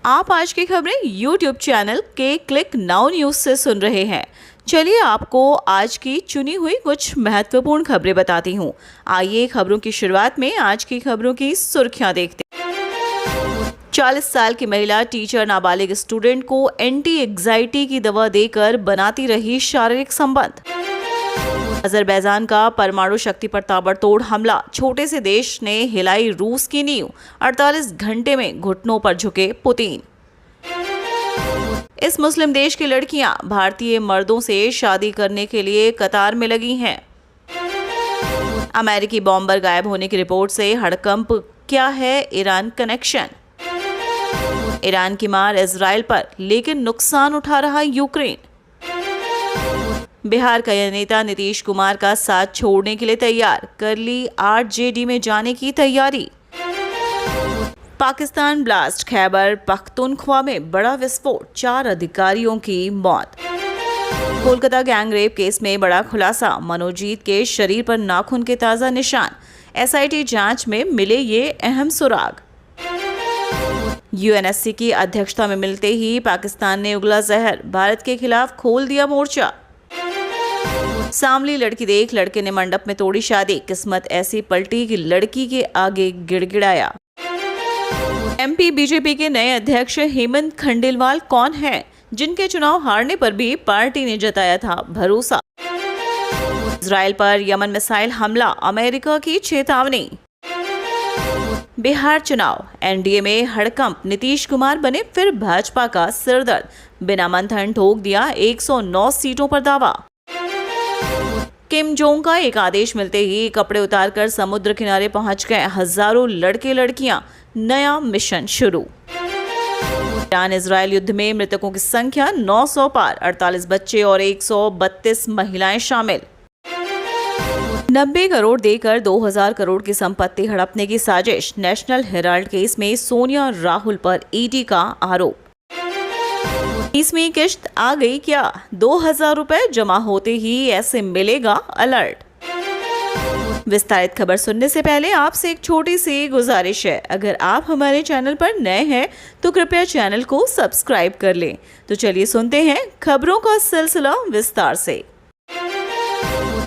आप आज की खबरें YouTube चैनल के क्लिक नाउ न्यूज से सुन रहे हैं। चलिए आपको आज की चुनी हुई कुछ महत्वपूर्ण खबरें बताती हूँ। आइए खबरों की शुरुआत में आज की खबरों की सुर्खियां देखते हैं। 40 साल की महिला टीचर नाबालिग स्टूडेंट को एंटी एग्जाइटी की दवा देकर बनाती रही शारीरिक संबंध। अजरबैजान का परमाणु शक्ति पर ताबड़तोड़ हमला, छोटे से देश ने हिलाई रूस की नींव, 48 घंटे में घुटनों पर झुके पुतिन। इस मुस्लिम देश की लड़कियां भारतीय मर्दों से शादी करने के लिए कतार में लगी हैं। अमेरिकी बॉम्बर गायब होने की रिपोर्ट से हड़कंप, क्या है ईरान कनेक्शन। ईरान की मार इजराइल पर, लेकिन नुकसान उठा रहा यूक्रेन। बिहार का यह नेता नीतीश कुमार का साथ छोड़ने के लिए तैयार, कर ली आरजेडी में जाने की तैयारी। पाकिस्तान ब्लास्ट, खैबर पख्तूनख्वा में बड़ा विस्फोट, 4 अधिकारियों की मौत। कोलकाता गैंगरेप केस में बड़ा खुलासा, मनोजीत के शरीर पर नाखून के ताजा निशान, एसआईटी जांच में मिले ये अहम सुराग। यूएनएससी की अध्यक्षता में मिलते ही पाकिस्तान ने उगला जहर, भारत के खिलाफ खोल दिया मोर्चा। सांवली लड़की देख लड़के ने मंडप में तोड़ी शादी, किस्मत ऐसी पलटी कि लड़की के आगे गिड़गिड़ाया। एमपी बीजेपी के नए अध्यक्ष हेमंत खंडेलवाल कौन हैं, जिनके चुनाव हारने पर भी पार्टी ने जताया था भरोसा। इजराइल पर यमन मिसाइल हमला, अमेरिका की चेतावनी। बिहार चुनाव, एनडीए में हड़कंप, नीतीश कुमार बने फिर भाजपा का सिरदर्द, बिना मंथन ठोक दिया 109 सीटों पर दावा। किम जोंग का एक आदेश मिलते ही कपड़े उतारकर समुद्र किनारे पहुंच गए हजारों लड़के लड़कियां, नया मिशन शुरू। ईरान इजराइल युद्ध में मृतकों की संख्या 900 पार, 48 बच्चे और 132 महिलाएं शामिल। 90 करोड़ देकर 2000 करोड़ की संपत्ति हड़पने की साजिश, नेशनल हेराल्ड केस में सोनिया राहुल पर ईडी का आरोप। 20वीं किश्त आ गई क्या, 2000 रुपए जमा होते ही ऐसे मिलेगा अलर्ट। विस्तारित खबर सुनने से पहले आपसे एक छोटी सी गुजारिश है, अगर आप हमारे चैनल पर नए हैं तो कृपया चैनल को सब्सक्राइब कर लें। तो चलिए सुनते हैं खबरों का सिलसिला विस्तार से।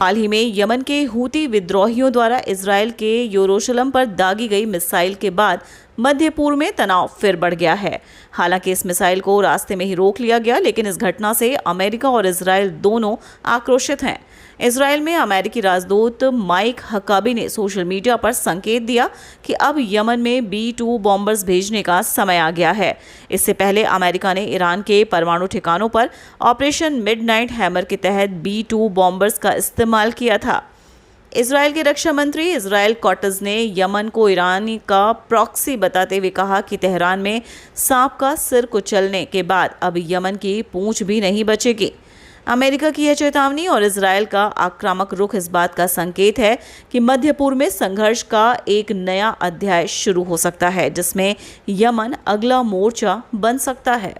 हाल ही में यमन के हूती विद्रोहियों द्वारा इजराइल के यरूशलेम पर दागी गई मिसाइल के बाद मध्य पूर्व में तनाव फिर बढ़ गया है। हालांकि इस मिसाइल को रास्ते में ही रोक लिया गया, लेकिन इस घटना से अमेरिका और इजराइल दोनों आक्रोशित हैं। इजराइल में अमेरिकी राजदूत माइक हकाबी ने सोशल मीडिया पर संकेत दिया कि अब यमन में B-2 बॉम्बर्स भेजने का समय आ गया है। इससे पहले अमेरिका ने ईरान के परमाणु ठिकानों पर ऑपरेशन मिडनाइट हैमर के तहत B-2 बॉम्बर्स का इस्तेमाल किया था। इजराइल के रक्षा मंत्री इजराइल कॉटज ने यमन को ईरान का प्रॉक्सी बताते हुए कहा कि तेहरान में सांप का सिर कुचलने के बाद अब यमन की पूंछ भी नहीं बचेगी। अमेरिका की यह चेतावनी और इजराइल का आक्रामक रुख इस बात का संकेत है कि मध्य पूर्व में संघर्ष का एक नया अध्याय शुरू हो सकता है, जिसमें यमन अगला मोर्चा बन सकता है।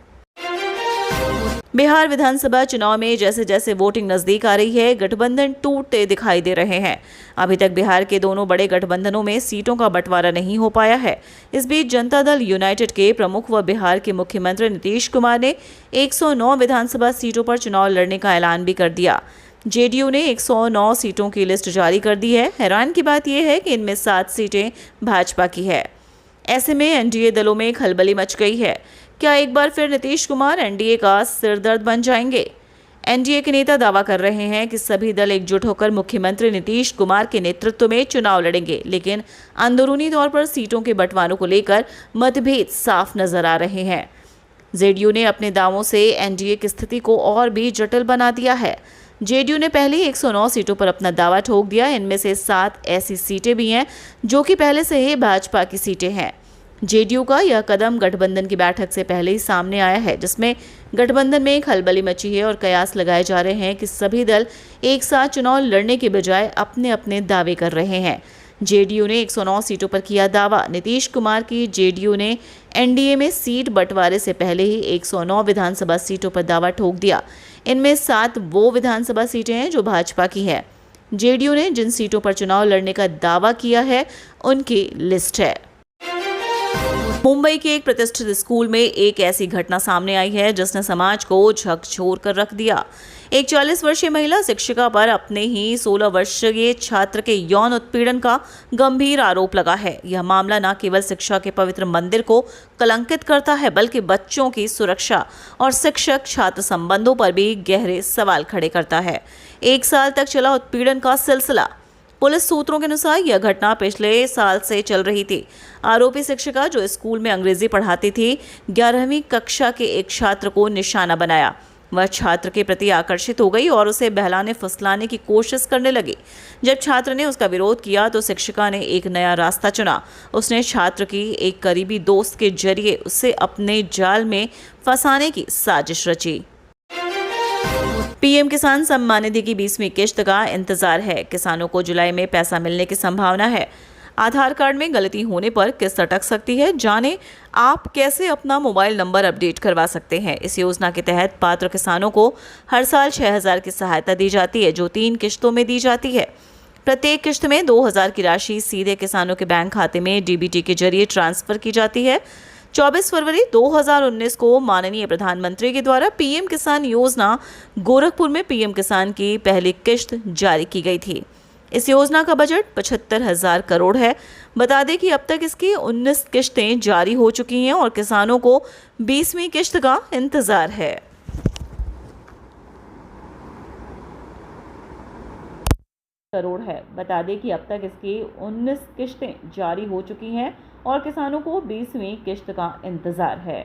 बिहार विधानसभा चुनाव में जैसे जैसे वोटिंग नजदीक आ रही है, गठबंधन टूटते दिखाई दे रहे हैं। अभी तक बिहार के दोनों बड़े गठबंधनों में सीटों का बंटवारा नहीं हो पाया है। इस बीच जनता दल यूनाइटेड के प्रमुख व बिहार के मुख्यमंत्री नीतीश कुमार ने 109 विधानसभा सीटों पर चुनाव लड़ने का ऐलान भी कर दिया। जेडीयू ने 109 सीटों की लिस्ट जारी कर दी है। हैरान की बात यह है कि इनमें 7 सीटें भाजपा की है। ऐसे में एनडीए दलों में खलबली मच गई है। क्या एक बार फिर नीतीश कुमार एनडीए का सिरदर्द बन जाएंगे? एनडीए के नेता दावा कर रहे हैं कि सभी दल एकजुट होकर मुख्यमंत्री नीतीश कुमार के नेतृत्व में चुनाव लड़ेंगे, लेकिन अंदरूनी तौर पर सीटों के बंटवारों को लेकर मतभेद साफ नजर आ रहे हैं। जेडीयू ने अपने दावों से एनडीए की स्थिति को और भी जटिल बना दिया है। जेडीयू ने पहले 109 सीटों पर अपना दावा ठोक दिया। इनमें से 7 ऐसी सीटें भी हैं जो कि पहले से ही भाजपा की सीटें हैं। जेडीयू का यह कदम गठबंधन की बैठक से पहले ही सामने आया है, जिसमें गठबंधन में खलबली मची है और कयास लगाए जा रहे हैं कि सभी दल एक साथ चुनाव लड़ने के बजाय अपने अपने दावे कर रहे हैं। जेडीयू ने 109 सीटों पर किया दावा। नीतीश कुमार की जेडीयू ने एनडीए में सीट बंटवारे से पहले ही 109 विधानसभा सीटों पर दावा ठोक दिया। इनमें 7 वो विधानसभा सीटें हैं जो भाजपा की है। जेडीयू ने जिन सीटों पर चुनाव लड़ने का दावा किया है उनकी लिस्ट है। मुंबई के एक प्रतिष्ठित स्कूल में एक ऐसी घटना सामने आई है जिसने समाज को झकझोर कर रख दिया। एक 40 वर्षीय महिला शिक्षिका पर अपने ही 16 वर्षीय छात्र के यौन उत्पीड़न का गंभीर आरोप लगा है। यह मामला न केवल शिक्षा के पवित्र मंदिर को कलंकित करता है, बल्कि बच्चों की सुरक्षा और शिक्षक छात्र संबंधों पर भी गहरे सवाल खड़े करता है। 1 साल तक चला उत्पीड़न का सिलसिला। पुलिस सूत्रों के अनुसार यह घटना पिछले साल से चल रही थी। आरोपी शिक्षिका, जो स्कूल में अंग्रेजी पढ़ाती थी, 11वीं कक्षा के एक छात्र को निशाना बनाया। वह छात्र के प्रति आकर्षित हो गई और उसे बहलाने फुसलाने की कोशिश करने लगी। जब छात्र ने उसका विरोध किया तो शिक्षिका ने एक नया रास्ता चुना। उसने छात्र की एक करीबी दोस्त के जरिए उसे अपने जाल में फंसाने की साजिश रची। पीएम किसान सम्मान निधि की 20वीं किश्त का इंतजार है। किसानों को जुलाई में पैसा मिलने की संभावना है। आधार कार्ड में गलती होने पर किस्त अटक सकती है। जानें आप कैसे अपना मोबाइल नंबर अपडेट करवा सकते हैं। इस योजना के तहत पात्र किसानों को हर साल 6,000 की सहायता दी जाती है, जो 3 किश्तों में दी जाती है। प्रत्येक किश्त में 2,000 की राशि सीधे किसानों के बैंक खाते में डीबीटी के जरिए ट्रांसफर की जाती है। 24 फरवरी 2019 को माननीय प्रधानमंत्री के द्वारा पीएम किसान योजना गोरखपुर में पीएम किसान की पहली किश्त जारी की गई थी। इस योजना का बजट 75,000 करोड़ है। बता दें कि अब तक इसकी 19 किश्तें जारी हो चुकी हैं और किसानों को 20वीं किश्त का इंतजार है। करोड़ है। बता दें कि अब तक इसकी 19 किश्तें जारी हो चुकी हैं और किसानों को 20वीं किश्त का इंतजार है।